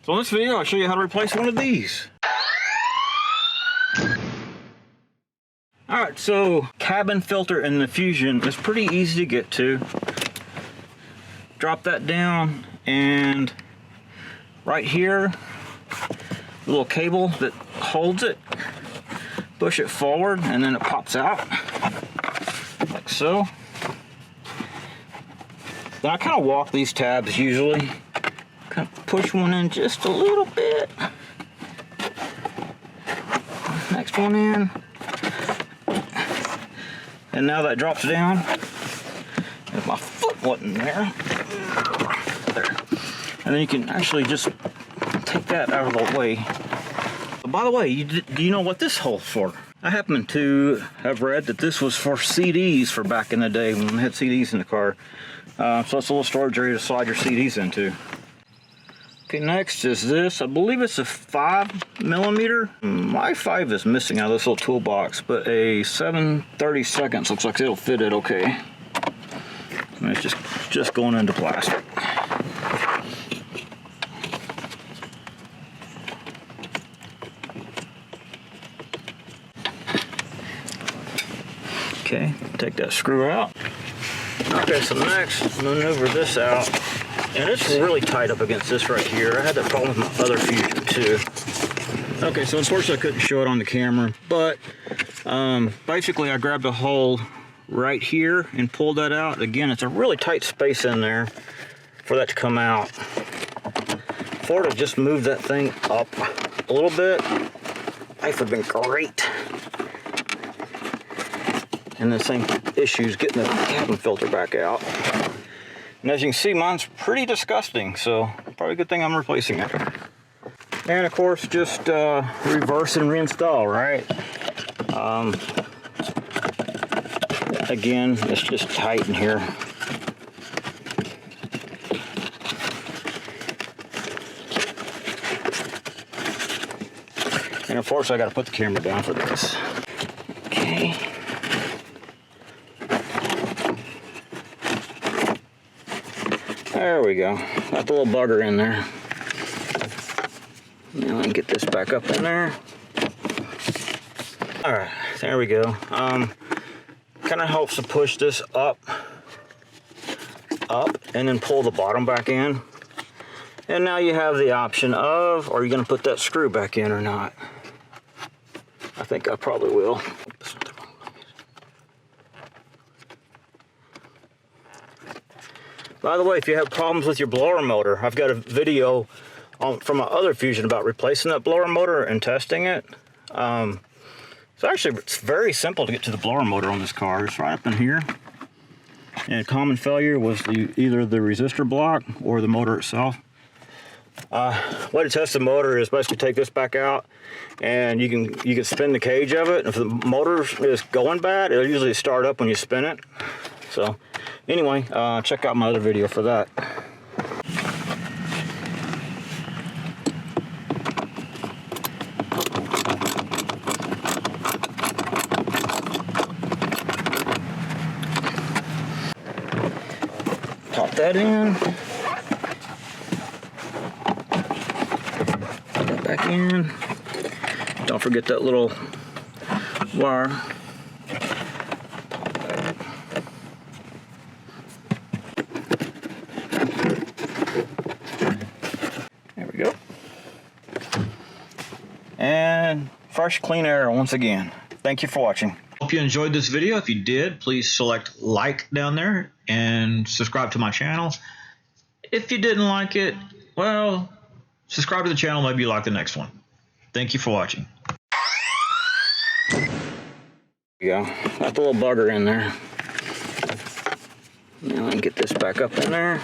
So in this video, I'll show you how to replace one of these. Alright, so cabin filter in the Fusion is pretty easy to get to. Drop that down, and right here, the little cable that holds it, push it forward and then it pops out, like so. Then I kind of walk these tabs usually. Kind of push one in just a little bit. Next one in. And now that drops down. If my foot wasn't there. There. And then you can actually just take that out of the way. But by the way, do you know what this hole's for? I happen to have read that this was for CDs for back in the day when we had CDs in the car. So it's a little storage area to slide your CDs into. Okay, next is this. I believe it's a 5mm. My 5 is missing out of this little toolbox, but a 7/32 looks like it'll fit it okay. And it's just going into plastic. Okay, take that screw out. Okay, so next, maneuver this out. And it's really tight up against this right here. I had that problem with my other Fusion too. Okay, so unfortunately I couldn't show it on the camera, but basically I grabbed a hole right here and pulled that out. Again, it's a really tight space in there for that to come out. For it to just move that thing up a little bit, life would have been great. And the same issues getting the cabin filter back out. And as you can see, mine's pretty disgusting, so probably a good thing I'm replacing it. And of course, just reverse and reinstall, right? Again, it's just tight in here. And unfortunately, I got to put the camera down for this. Okay. There we go. Got the little bugger in there. Now I can get this back up in there. Alright, there we go. Kind of helps to push this up, and then pull the bottom back in. And now you have the option of, are you going to put that screw back in or not? I think I probably will. By the way, if you have problems with your blower motor, I've got a video from my other Fusion about replacing that blower motor and testing it. So actually, it's very simple to get to the blower motor on this car. It's right up in here. And a common failure was either the resistor block or the motor itself. Way to test the motor is basically take this back out, and you can spin the cage of it. If the motor is going bad, it'll usually start up when you spin it. So anyway, check out my other video for that. Pop that in. Put that back in. Don't forget that little wire. And fresh, clean air once again. Thank you for watching. Hope you enjoyed this video. If you did, please select like down there and subscribe to my channel. If you didn't like it, well, subscribe to the channel. Maybe you like the next one. Thank you for watching. There you go. Got the little bugger in there. Now I can get this back up in there.